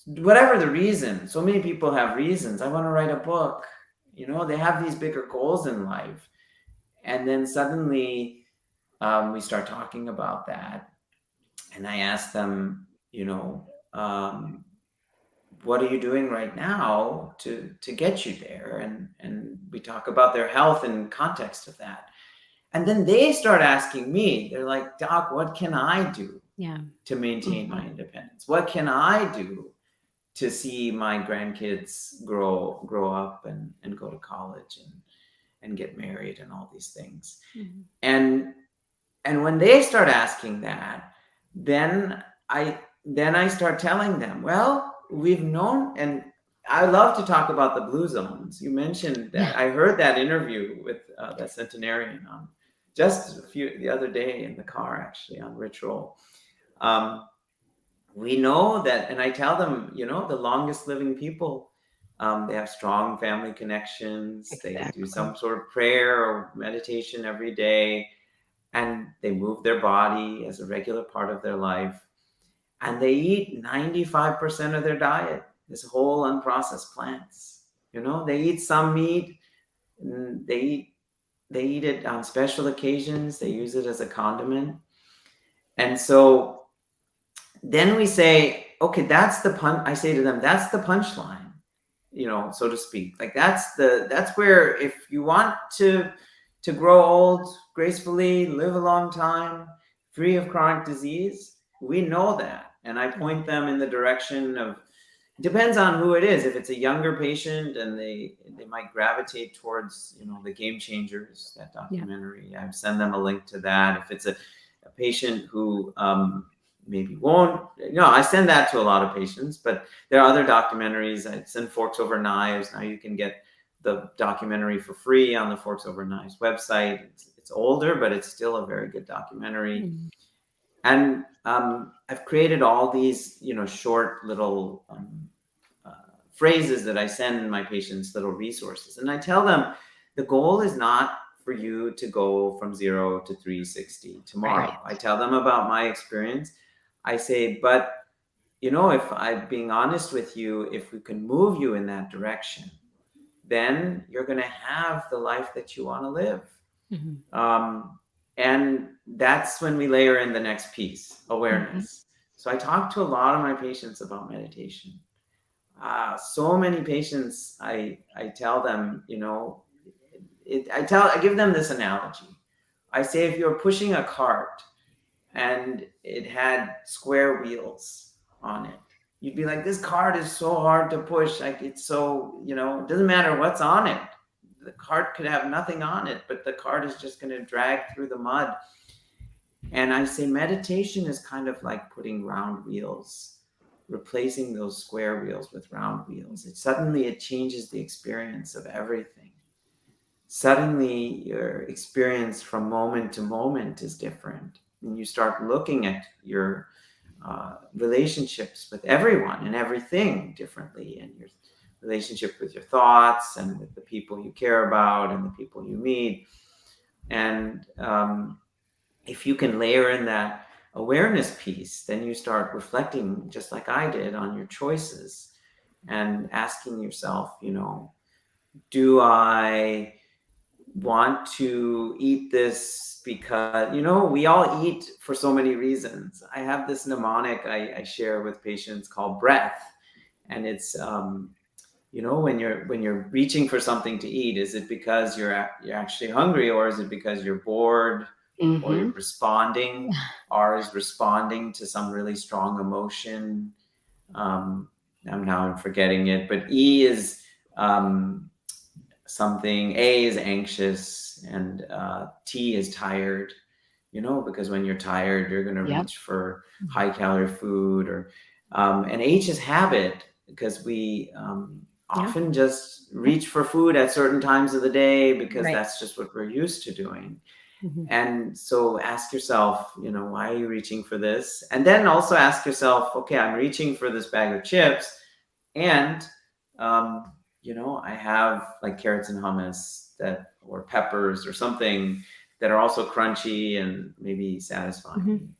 whatever the reason, so many people have reasons. I want to write a book. You know, they have these bigger goals in life. And then suddenly we start talking about that. And I ask them, you know, what are you doing right now to get you there? And we talk about their health in context of that. And then they start asking me, they're like, Doc, what can I do to maintain my independence? What can I do to see my grandkids grow up and go to college and get married and all these things. Mhm. And when they start asking that, then I start telling them, well, we've known, and I love to talk about the blue zones. You mentioned Yeah. that. I heard that interview with that centenarian on just the other day in the car, actually, on Ritual. Um, we know that, and I tell them, the longest living people, they have strong family connections. They do Exactly. some sort of prayer or meditation every day, and they move their body as a regular part of their life. And they eat 95% of their diet, this whole unprocessed plants. They eat some meat, and they eat it on special occasions. They use it as a condiment. And so then we say, okay, that's the I say to them, that's the punchline, so to speak. Like that's where, if you want to grow old gracefully, live a long time, free of chronic disease, we know that. And I point them in the direction of, depends on who it is. If it's a younger patient and they might gravitate towards, the Game Changers, that documentary, I send them a link to that. If it's a patient who maybe won't, I send that to a lot of patients. But there are other documentaries. I send Forks Over Knives. Now you can get the documentary for free on the Forks Over Knives website. It's older, but it's still a very good documentary. Mhm. And I've created all these, short little phrases that I send my patients, little resources. And I tell them, the goal is not for you to go from 0 to 360 tomorrow. Right. I tell them about my experience. I say, but if I'm being honest with you, if we can move you in that direction, then you're going to have the life that you want to live. Mhm. And that's when we layer in the next piece, awareness. So I talk to a lot of my patients about meditation. So many patients, I tell them, I give them this analogy. I say, if you're pushing a cart and it had square wheels on it, you'd be like, this cart is so hard to push. Like, it's so, it doesn't matter what's on it. The cart could have nothing on it, but the cart is just going to drag through the mud. And I say, meditation is kind of like putting round wheels, replacing those square wheels with round wheels. It changes the experience of everything. Suddenly your experience from moment to moment is different. And you start looking at your relationships with everyone and everything differently, and your relationship with your thoughts and with the people you care about and the people you meet. And if you can layer in that awareness piece, then you start reflecting, just like I did, on your choices and asking yourself, do I want to eat this because, we all eat for so many reasons. I have this mnemonic I share with patients called breath. And it's, when you're reaching for something to eat, is it because you're actually hungry, or is it because you're bored, or you're responding? R is responding to some really strong emotion. I'm forgetting it, but E is something. A is anxious, and T is tired. Because when you're tired, you're going to reach for high calorie food, and H is habit, because we often just reach for food at certain times of the day because that's just what we're used to doing. And so ask yourself, why are you reaching for this? And then also ask yourself, okay, I'm reaching for this bag of chips, and I have like carrots and hummus or peppers or something that are also crunchy and maybe satisfying.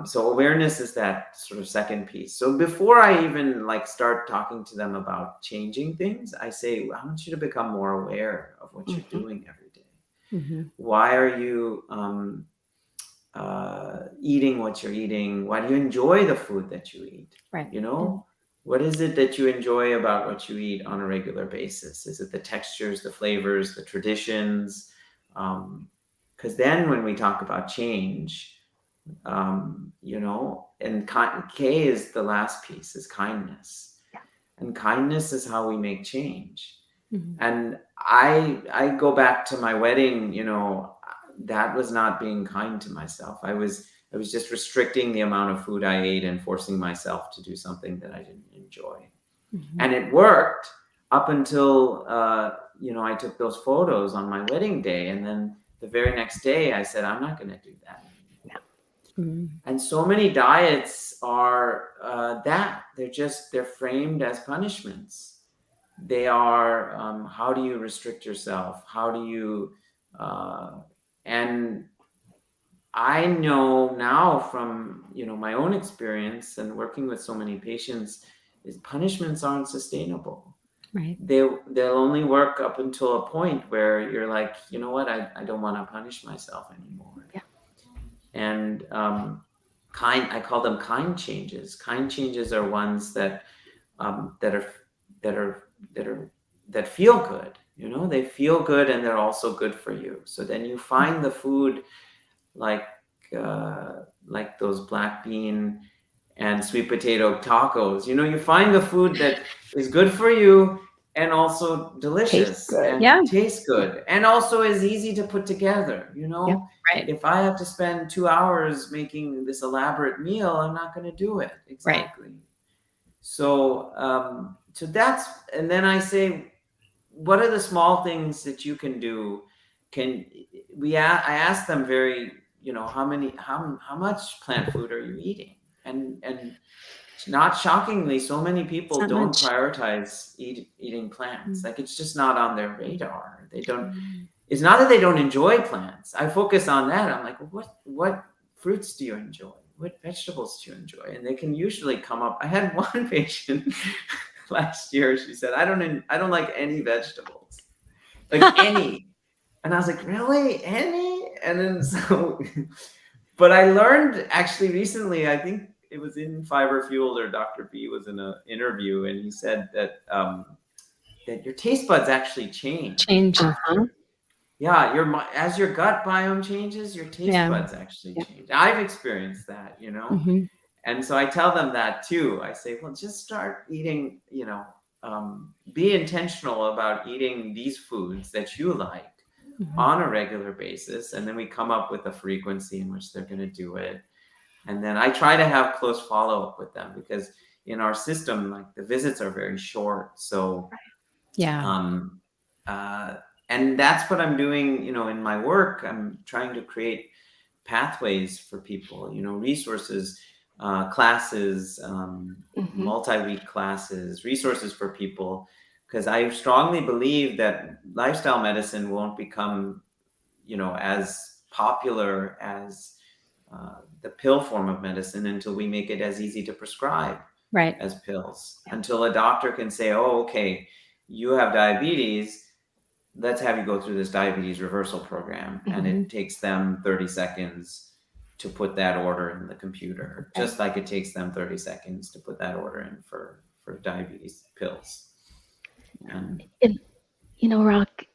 So awareness is that sort of second piece. So before I even start talking to them about changing things, I say, I want you to become more aware of what you're doing every day. Why are you eating what you're eating? Why do you enjoy the food that you eat? Right. What is it that you enjoy about what you eat on a regular basis? Is it the textures, the flavors, the traditions? Because then when we talk about change, And K is the last piece, is kindness. Yeah. And kindness is how we make change. Mhm. And I go back to my wedding, that was not being kind to myself. I was just restricting the amount of food I ate and forcing myself to do something that I didn't enjoy. Mhm. And it worked up until I took those photos on my wedding day, and then the very next day I said, I'm not going to do that anymore. Mhm. And so many diets are that they're framed as punishments. They are, how do you restrict yourself? How do you and I know now from my own experience and working with so many patients, is punishments aren't sustainable. Right. They'll only work up until a point where you're like, you know what, I don't want to punish myself anymore. Yeah. And I call them kind changes. Kind changes are ones that that are that are that feel good. They feel good, and they're also good for you. So then you find the food like those black bean and sweet potato tacos. You find the food that is good for you and also Tastes delicious good. Yeah. and tastes good and also is easy to put together. Yep. Right. If I have to spend 2 hours making this elaborate meal, I'm not going to do it. Exactly. So that's, and then I say, what are the small things that you can do? I ask them very, how much plant food are you eating? And not shockingly, so many It's people not don't much. prioritize eating plants. Mm. Like, it's just not on their radar. They don't. Mm. It's not that they don't enjoy plants. I focus on that. I'm like, what fruits do you enjoy? What vegetables do you enjoy? And they can usually come up. I had one patient last year. She said, I don't like any vegetables, like any. And I was like, really, any? And then but I learned actually recently. I think it was in Fiber Fueled, or Dr. B was in an interview, and he said that that your taste buds actually change. Change. Uh-huh. Yeah, as your gut biome changes, your taste Yeah. buds actually Yeah. change. I've experienced that, Mhm. and so I tell them that too. I say, well, just start eating, be intentional about eating these foods that you like Mhm. on a regular basis, and then we come up with a frequency in which they're going to do it. And then I try to have close follow-up with them, because in our system, like, the visits are very short. So Yeah. um, uh, and that's what I'm doing, in my work. I'm trying to create pathways for people, resources, classes, Mm-hmm. multi-week classes, resources for people, because I strongly believe that lifestyle medicine won't become, as popular as the pill form of medicine until we make it as easy to prescribe Right. as pills, until a doctor can say, oh, okay, you have diabetes, let's have you go through this diabetes reversal program. And Mhm. it takes them 30 seconds to put that order in the computer, Right. just like it takes them 30 seconds to put that order in for diabetes pills. And And Rock,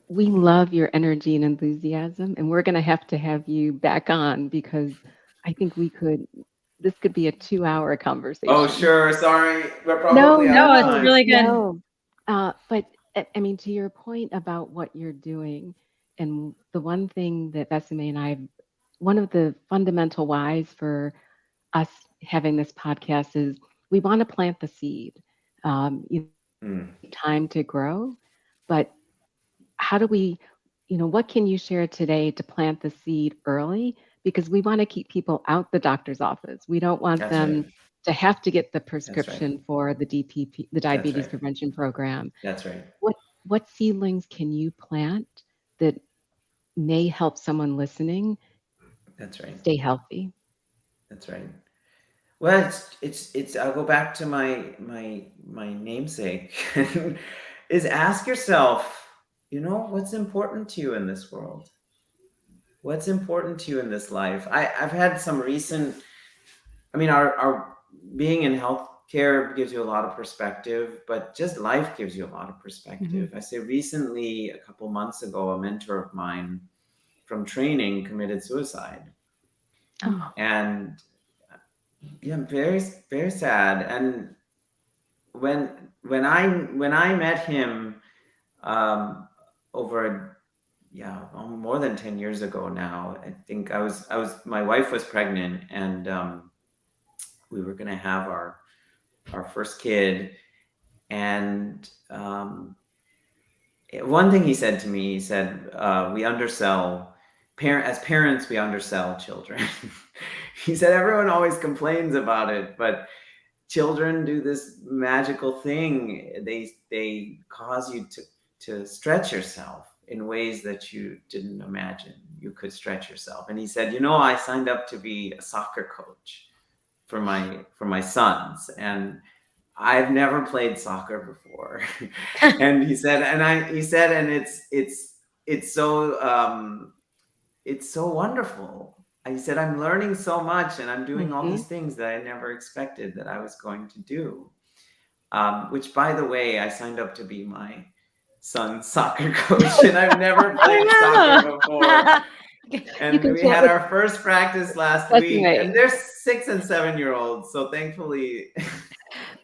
we love your energy and enthusiasm, and we're going to have you back on because I think this could be a 2-hour oh, conversation. sure, sorry, we're No, probably out No, of it's time. really good. no. But I mean, to your point about what you're doing, and the one thing that Besame and I, one of the fundamental whys for us having this podcast is we want to plant the seed. Mm, Time to grow, but how do we, what can you share today to plant the seed early? Because we want to keep people out the doctor's office. We don't want that's right. them to have to get the That's right. prescription for the DPP, the That's diabetes right. prevention program. That's right. What seedlings can you plant that may help someone listening That's right. stay healthy? That's right. Well, it's. I'll go back to my namesake, is ask yourself, what's important to you in this world? What's important to you in this life? I've had some recent. I mean, our being in healthcare gives you a lot of perspective, but just life gives you a lot of perspective. Mhm. I say recently, a couple months ago, a mentor of mine from training committed suicide. Oh. And yeah, very, very sad. And when I met him, um, over, yeah, more than 10 years ago now. I think my wife was pregnant, and we were going to have our first kid. And one thing he said to me, he said, we undersell, as parents, we undersell children. He said, everyone always complains about it, but children do this magical thing. They cause you to stretch yourself in ways that you didn't imagine you could stretch yourself. And he said, I signed up to be a soccer coach for my sons, and I've never played soccer before. And he said, and it's so wonderful. He said, I'm learning so much, and I'm doing all these things that I never expected that I was going to do. Which, by the way, I signed up to be my son's soccer coach, and I've never played soccer before. And we had our first practice last week, and they're 6 and 7 year olds. So thankfully,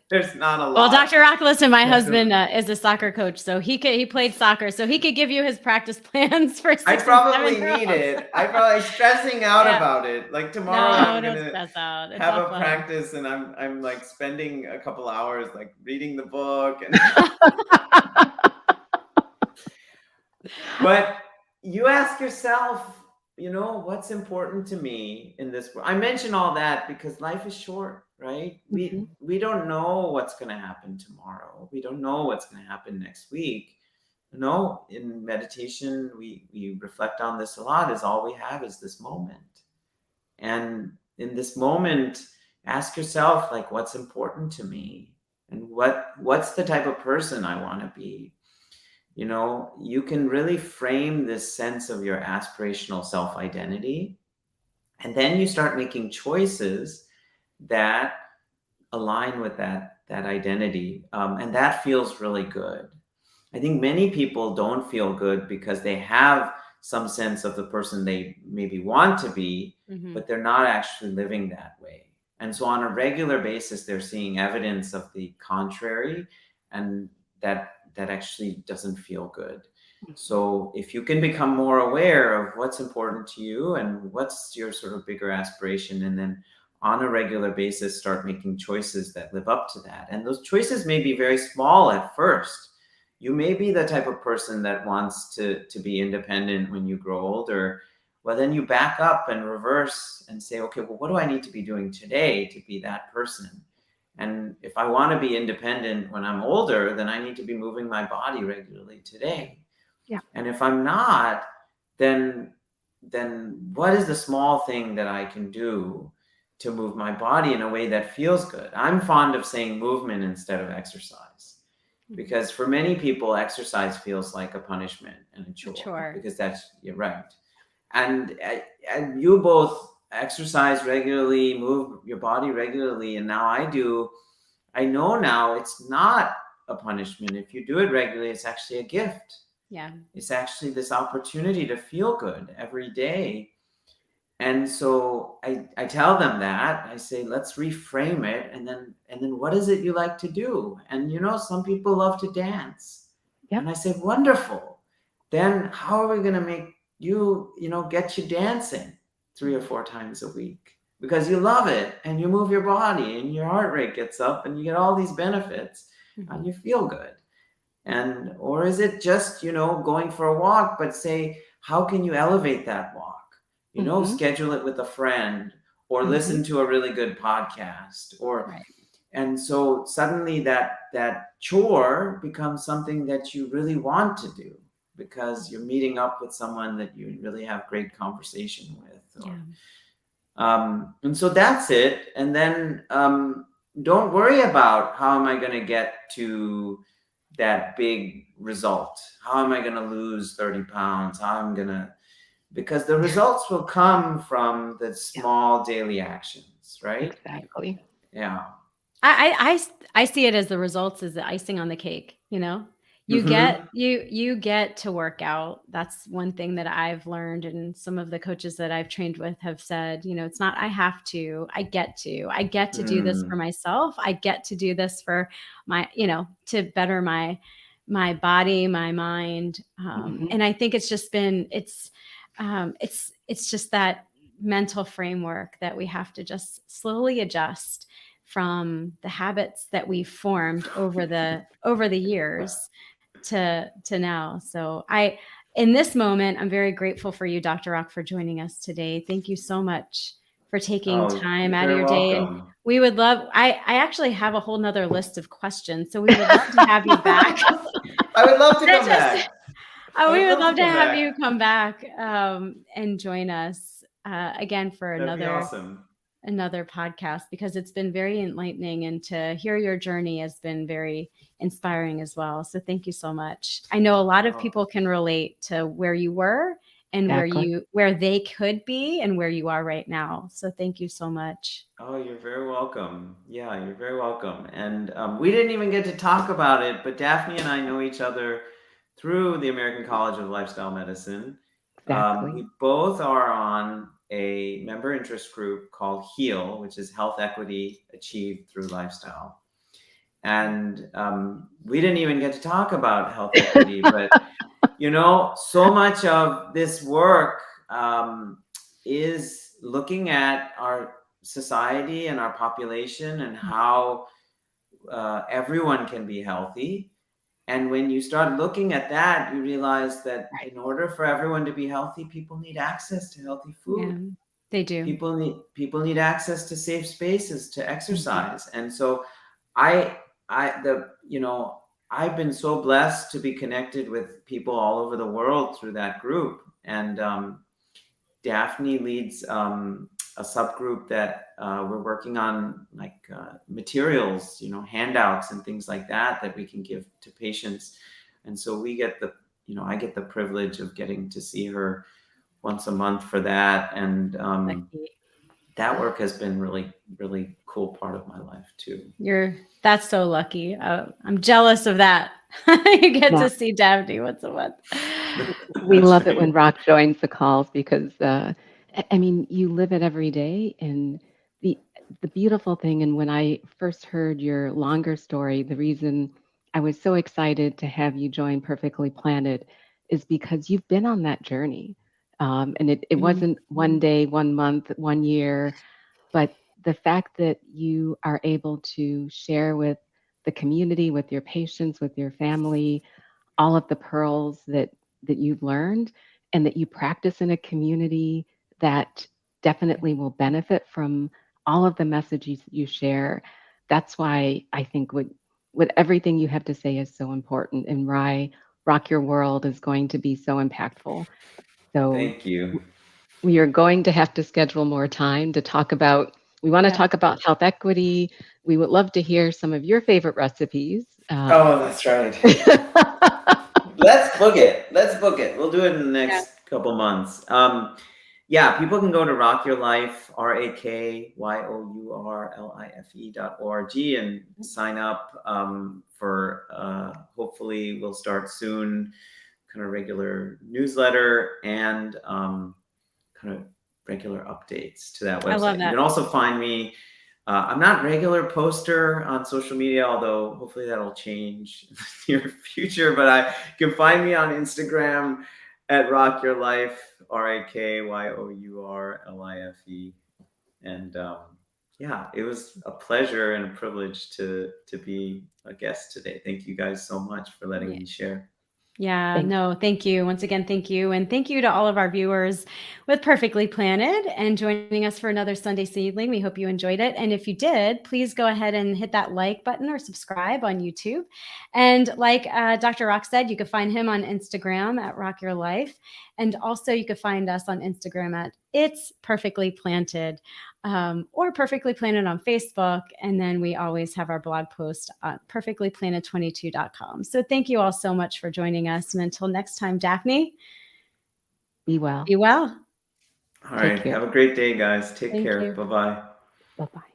there's not a lot. Well, Dr. RAK, listen, my husband is a soccer coach, so he played soccer, so he could give you his practice plans for 6 I and probably 7 need it. I'm probably stressing out about it. Like tomorrow, I'm don't gonna stress out. It's have all a fun. practice, and I'm like spending a couple hours like reading the book. And but you ask yourself, what's important to me in this world? I mention all that because life is short, right? We don't know what's going to happen tomorrow. We don't know what's going to happen next week. In meditation, we reflect on this a lot, is all we have is this moment. And in this moment, ask yourself, like, what's important to me? And what's the type of person I want to be? You can really frame this sense of your aspirational self-identity, and then you start making choices that align with that identity, and that feels really good. I think many people don't feel good because they have some sense of the person they maybe want to be, but they're not actually living that way. And so on a regular basis, they're seeing evidence of the contrary, and that actually doesn't feel good. So if you can become more aware of what's important to you and what's your sort of bigger aspiration, and then on a regular basis, start making choices that live up to that. And those choices may be very small at first. You may be the type of person that wants to be independent when you grow older. Well, then you back up and reverse and say, okay, well, what do I need to be doing today to be that person? And if I want to be independent when I'm older, then I need to be moving my body regularly today. Yeah. And if I'm not, then what is the small thing that I can do to move my body in a way that feels good? I'm fond of saying movement instead of exercise, because for many people, exercise feels like a punishment and a chore. Because you're right. And you both exercise regularly, move your body regularly, and now I know now it's not a punishment. If you do it regularly, it's actually a gift. Yeah. It's actually this opportunity to feel good every day. And so I tell them that. I say, let's reframe it, and then what is it you like to do? And some people love to dance. Yep. And I say, wonderful. Then how are we going to make you get you dancing 3 or 4 times a week? Because you love it, and you move your body, and your heart rate gets up, and you get all these benefits, and you feel good. Or is it just going for a walk? But say, how can you elevate that walk? Schedule it with a friend, or listen to a really good podcast, and so suddenly that chore becomes something that you really want to do, because you're meeting up with someone that you really have great conversation with. And so that's it. And then don't worry about how am I going to get to that big result? How am I going to lose 30 pounds? Because the results will come from the small daily actions, right? Mm-hmm. you get to work out. That's one thing that I've learned, and some of the coaches that I've trained with have said, it's not I have to, I get to. I get to do this for Mm, myself. I get to do this for my, to better my body, my mind. Mhm. And I think it's just been it's just that mental framework that we have to just slowly adjust from the habits that we've formed over the years to now. So in this moment, I'm very grateful for you, Dr. Rock, for joining us today. Thank you so much for taking oh, time you're out of very your day. And welcome. we would love, I actually have a whole nother list of questions. So we would love to have you back. I would love to That come just, back. I we would would love to love to come have back. you come back and join us again for That'd be another awesome. podcast, because it's been very enlightening, and to hear your journey has been very inspiring as well. So thank you so much. I know a lot of Oh, people can relate to where you were and Exactly. where they could be and where you are right now. So thank you so much. oh, you're very welcome. Yeah, you're very welcome. And we didn't even get to talk about it, but Daphne and I know each other through the American College of Lifestyle Medicine. Exactly. We both are on a member interest group called HEAL, which is Health Equity Achieved Through Lifestyle. And we didn't even get to talk about health equity, but so much of this work is looking at our society and our population and how everyone can be healthy. And when you start looking at that, you realize that Right. in order for everyone to be healthy, people need access to healthy Yeah, food. they do. People need access to safe spaces to Mhm. exercise. And so I I the you know I've been so blessed to be connected with people all over the world through that group. And Daphne leads a subgroup that we're working on, like materials, handouts and things like that we can give to patients. And so I get the privilege of getting to see her once a month for that. And Lucky. that work has been really, really cool part of my life too. That's so lucky. I'm jealous of that. You get Yeah. to see Daphne once a month. We That's love it right. when Rock joins the calls because I mean, you live it every day. And the the beautiful thing, and when I first heard your longer story, the reason I was so excited to have you join Perfectly Planted is because you've been on that journey. And it Mhm. wasn't one day, 1 month, 1 year, but the fact that you are able to share with the community, with your patients, with your family, all of the pearls that you've learned, and that you practice in a community that definitely will benefit from all of the messages you share. That's why I think what everything you have to say is so important, and why Rock Your World is going to be so impactful. So Thank you. we are going to have to schedule more time to talk about. We want to Yeah. talk about health equity. We would love to hear some of your favorite recipes. Oh, that's right. Let's book it. Let's book it. We'll do it in the Yeah. next couple months. Yeah, people can go to Rock Your Life, RAKYOURLIFE.org, and sign up for hopefully we'll start soon, kind of regular newsletter and kind of regular updates to that I love website. You that. can also find me. I'm not regular poster on social media, although hopefully that'll change in the near future. But you can find me on Instagram at Rock Your Life, RAKYOURLIFE. And yeah, it was a pleasure and a privilege to be a guest today. Thank you guys so much for letting Yeah. me share. Yeah, Thank no, thank you. Once again, thank you. And thank you to all of our viewers with Perfectly Planted and joining us for another Sunday Seedling. We hope you enjoyed it. And if you did, please go ahead and hit that like button or subscribe on YouTube. And like Dr. Rock said, you can find him on Instagram at Rock Your Life. And also you can find us on Instagram at It's Perfectly Planted. Or Perfectly Planted on Facebook. And then we always have our blog post on perfectlyplanted22.com. So thank you all so much for joining us. And until next time, Daphne, Be well. be well. All Take right. care. Have a great day, guys. Take Thank care. you. Bye bye. Bye bye.